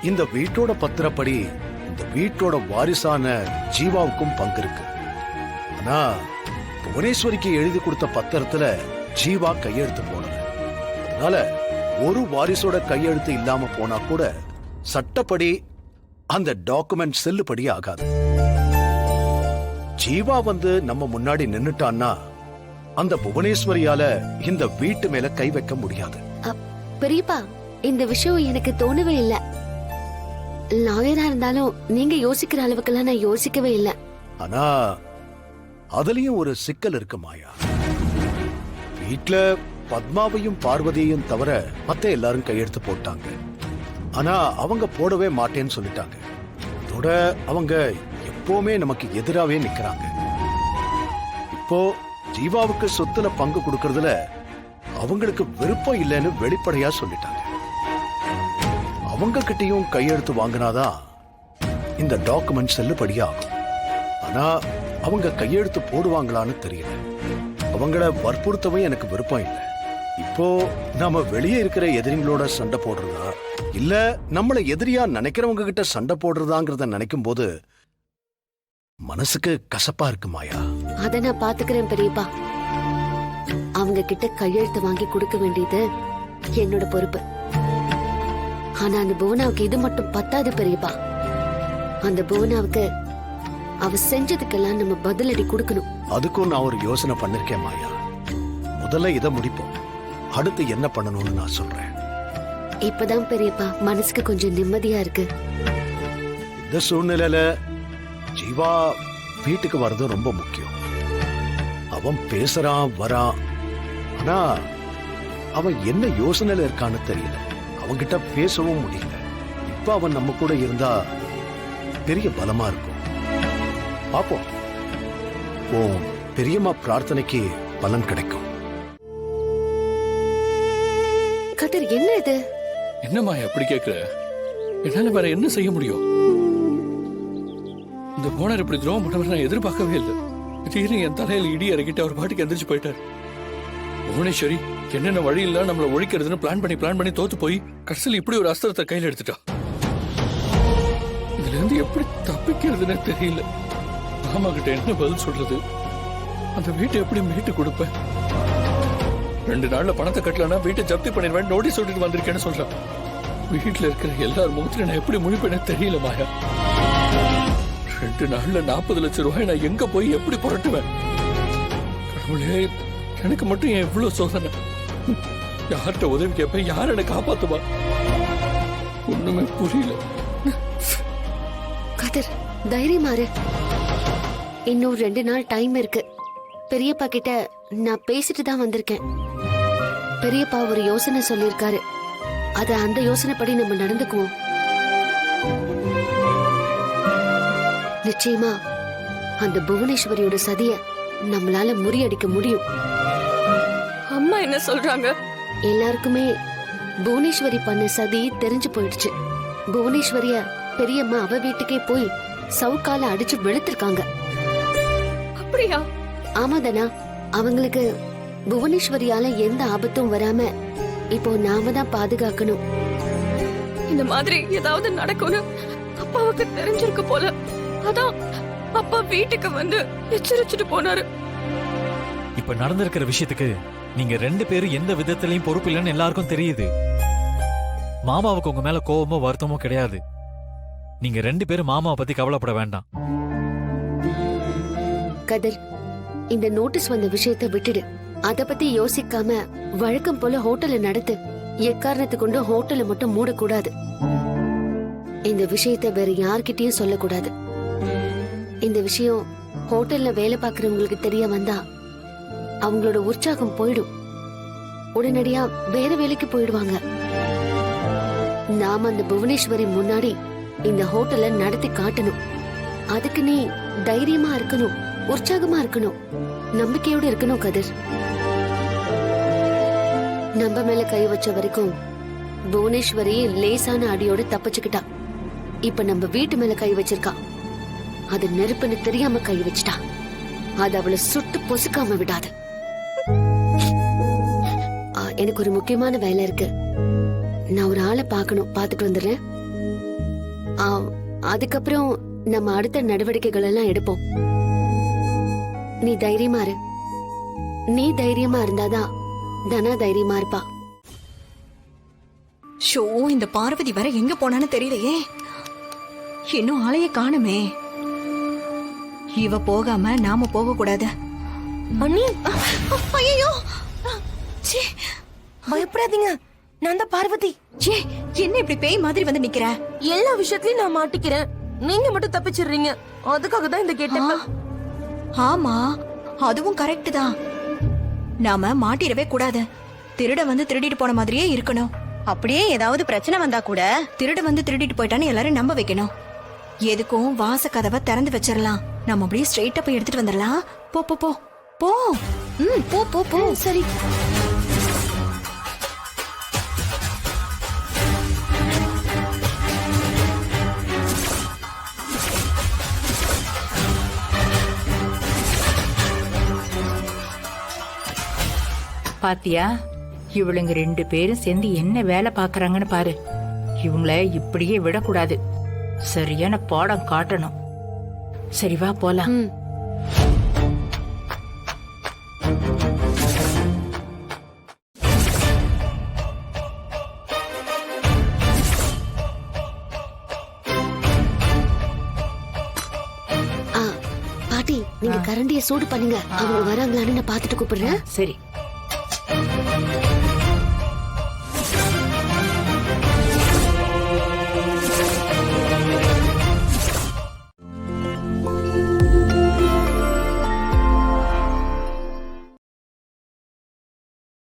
இந்த வீட்டோட பத்திரப்படி இந்த வீட்டோட வாரிசான ஜீவாவுக்கும் பங்கு இருக்கு. ஆனா புவனேஸ்வரிக்கு எழுதி கொடுத்த பத்திரத்துல ஜீவா கையெழுத்து போடல. அதனால ஒரு வாரிசோட கையெழுத்து இல்லாம போனா கூட சட்டப்படி அந்த டாக்குமெண்ட் செல்லுபடி ஆகாது. ஜீவா நம்ம முன்னாடி நின்னுட்டான்னா அந்த புவனேஸ்வரியால இந்த வீட்டு மேல கை வைக்க முடியாது. பெரியப்பா, இந்த விஷயம் எனக்கு தோணவே இல்ல. லாயரா இருந்தாலும் நீங்க யோசிக்கிற அளவுக்கெல்லாம் நான் யோசிக்கவே இல்ல. ஆனா அதுலயும் ஒரு சிக்கல் இருக்கு மாயா. வீட்ல பத்மாவையும் பார்வதியையும் தவிர மத்த எல்லாரும் கையெழுத்து போட்டாங்க. ஆனா அவங்க போடவே மாட்டேன்னு சொல்லிட்டாங்க. அதோட அவங்க எப்பவுமே நமக்கு எதிராவே நிக்கிறாங்க. இப்போ ஜீவாவுக்கு சொத்துல பங்கு கொடுக்கறதுல அவங்களுக்கு விருப்பம் இல்லைன்னு வெளிப்படையா சொல்லிட்டாங்க. அவங்க கிட்டயும் கையெழுத்து வாங்கினாதான் இந்த டாக்குமெண்ட் செல்லுபடி ஆகும். ஆனா அவங்க கையெழுத்து போடுவாங்களான்னு தெரியல. அவங்கள வற்புறுத்தவும் எனக்கு விருப்பம் இல்லை. இப்போ நாம வெளியே இருக்கிற எதிரிங்களோட சண்டை போடுறதா இல்ல நம்மள எதிரியா நினைக்கிறவங்க கிட்ட சண்டை போடுறதாங்கிறத நினைக்கும் போது மனசுக்கு கசப்பா இருக்கு மாயா. அத நான் பாத்துக்கிறேன் பெரியப்பா. அவங்க கிட்ட கையெழுத்து வாங்கி கொடுக்க வேண்டியது என்னோட பொறுப்பு. ஆனா அந்த புவனாவுக்கு இது மட்டும் பத்தாது பெரியப்பா. அந்த புவனாவுக்கு அவ செஞ்சதுக்கெல்லாம் நம்ம பதிலடி கொடுக்கணும். அதுக்கும் நான் ஒரு யோசனை பண்ணிருக்கேன் மாயா. முதல்ல இதை முடிப்போம், அடுத்து என்ன பண்ணணும்னு நான் சொல்றேன். இப்பதான் பெரியப்பா மனசுக்கு கொஞ்சம் நிம்மதியா இருக்கு. இந்த சூழ்நிலையில ஜீவா வீட்டுக்கு வர்றது ரொம்ப முக்கியம். அவன் பேசுறான் வரான், ஆனா அவன் என்ன யோசனையில இருக்கான்னு தெரியல. அவன்கிட்ட பேசவும் முடியல. இப்ப அவன் நம்ம கூட இருந்தா பெரிய பலமா இருக்கும். பாப்போம், பெரியம்மா பிரார்த்தனைக்கு பலன் கிடைக்கும். கதிர், என்ன இது? என்னம்மா எப்படி கேக்குற? என்னால வேற என்ன செய்ய முடியும்? இந்த ஓனர் இப்படி துரோகம் பண்ணவர் நான் எதிர்பார்க்கவே இல்லை. திடீர்னு என் தலையில இடி இறக்கிட்டு அவர் பாட்டுக்கு எந்திரிச்சு போயிட்டார். புவனேஸ்வரி என்னென்ன வழி இல்ல நம்மள ஒழிக்கிறதுன்னு பிளான் பண்ணி தோத்து போய் கடைசியில் இப்படி ஒரு அஸ்திரத்தை கையில எடுத்துட்டா. இதுல இருந்து எப்படி தப்பிக்கிறதுன்னு தெரியல. மாமா கிட்ட என்ன பதில் சொல்றது? அந்த வீட்டை எப்படி மீட்டு கொடுப்பேன்? 2 நாள்ல பணத்தை கட்டலன்னா வீட்டை ஜப்தி பண்ணிடுவேன் நோட்டீஸ் சொல்லிட்டு வந்திருக்கேன்னு சொல்றான். வீட்டுல இருக்கிற எல்லாரும் முகத்துல நான் எப்படி முடிப்பேன்னு தெரியல மாயா. 2 நாள்ல 40 லட்சம் ரூபாய் நான் எங்க போய் எப்படி புரட்டுவேன்? கடவுளே, எனக்கு மட்டும் ஏன் இவ்வளவு சோதனை? யார்கிட்ட உதவி கேட்பேன்? யார் என்னை காப்பாத்துவா? ஒண்ணுமே புரியல. கதிர், தைரியமாரு. இன்னும் 2 நாள் டைம் இருக்கு. பெரியப்பா கிட்ட நான் பேசிட்டு தான் வந்திருக்கேன். பெரியப்பா ஒரு யோசனை சொல்லிருக்காரு. அந்த யோசனைப்படி நம்ம நடந்துக்குவோம். நிச்சயமா அந்த புவனேஸ்வரியோட சதிய நம்மளால முறியடிக்க முடியும். அம்மா என்ன சொல்றாங்க? எல்லாருக்குமே புவனேஸ்வரி பண்ண சதி தெரிஞ்சு போயிடுச்சு. புவனேஸ்வரிய பெரியம்மா அவ வீட்டுக்கே போய் சவுக்கால அடிச்சு வெளுத்திருக்காங்க. அப்படியா? ஆமாதானா. அவங்களுக்கு புவனேஸ்வரியால எந்த ஆபத்தும் வராம இப்போ நாம தான் பாதுகாக்கணும். இந்த மாதிரி ஏதாவது நடக்கும்னு அப்பாவுக்கு தெரிஞ்சிருக்கு போல. அதான் அப்பா வீட்டுக்கு வந்து எச்சரிச்சுட்டு போனாரு. இப்ப நடந்திருக்கிற விஷயத்துக்கு நீங்க 2 பேரும் எந்த விதத்திலையும் பொறுப்பு இல்லைன்னு எல்லாருக்கும் தெரியுது. மாமாவுக்கு உங்க மேல கோவமோ வருத்தமோ கிடையாது. நீங்க 2 பேரும் மாமாவை பத்தி கவலைப்பட வேண்டாம். கதிர், இந்த நோட்டீஸ் வந்த விஷயத்தை விட்டுடு. அத பத்தி யோசிக்காம வழக்கம் போல ஹோட்டலை நடத்து. எக்காரணத்தை கொண்டு ஹோட்டலை மட்டும் மூடக்கூடாது. இந்த விஷயத்தை வேற யார்கிட்டயும் சொல்லக்கூடாது. இந்த விஷயம் ஹோட்டல்ல வேலை பார்க்கறவங்களுக்கு தெரிய வந்தா அவங்களோட உற்சாகம் போயிடும். உடனடியா வேற வேலைக்கு போயிடுவாங்க. நாம அந்த புவனேஸ்வரி முன்னாடி இந்த ஹோட்டலை நடத்தி காட்டணும். அதுக்கு நீ தைரியமா இருக்கணும், உற்சாகமா இருக்கணும், நம்பிக்கையோட இருக்கணும் கதிர். நம்ம மேல கை வச்ச வரைக்கும் புவனேஸ்வரி லேசான அடியோட தப்பிச்சுக்கிட்டா. இப்ப நம்ம வீட்டு மேல கை வச்சிருக்கா. அது நெருப்புன்னு தெரியாம கை வச்சிட்டா. அது அவளை சுட்டு பொசுக்காம விடாது. எனக்கு ஒரு முக்கியமான வேலை இருக்கு. நான் ஒரு ஆளை பார்க்கணும். பார்த்துட்டு வந்துடுறேன். அதுக்கப்புறம் நம்ம அடுத்த நடவடிக்கைகள் எல்லாம் எடுப்போம். நீ தைரியமா இரு. நீ தைரியமா இருந்தாதான் தனா தைரியமா இருப்பா. ஷோ, இந்த பார்வதி வர எங்க போனான்னு தெரியலையே. இன்னும் ஆளைய காணுமே. இவ போகாம நாம போக கூடாது. அண்ணி ஐயோ, பயப்படாதீங்க, நான் தான் பார்வதி. ஏ, என்ன இப்படி பேய் மாதிரி வந்து நிக்கிற? எல்லா விஷயத்திலயும் நான் மாட்டிக்கிறேன், நீங்க மட்டும் தப்பிச்சிடுறீங்க. அதுக்காக தான் இந்த கெட்டப். ஆமா, அதுவும் கரெக்ட் தான். நாம மாட்டிடவே கூடாது. திருட வந்து திருடிட்டு போன மாதிரியே இருக்கணும். அப்படியே ஏதாவது பிரச்சனை வந்தா கூட திருட வந்து திருடிட்டு போயிட்டான்னு எல்லாரும் நம்ப வைக்கணும். எதுக்கும் வாச கதவை திறந்து வச்சிடலாம். நம்ம அப்படியே ஸ்ட்ரெயிட்டா போய் எடுத்துட்டு வந்துடலாம். போ போ போ போ. போ போ போ. சரி. பாத்தியா, இவளுங்க 2 பேரும் சேர்ந்து என்ன வேலை பாக்குறாங்கன்னு பாரு. இவங்கள இப்படியே விடக்கூடாது, சரியான பாடம் காட்டணும். சரி வா போலாம். ம். ஆ, பாட்டி, நீங்க கரண்டிய சூடு பண்ணுங்க. அவங்க வராங்களான்னு நான் பாத்துட்டு கூப்பிடுறேன். சரி.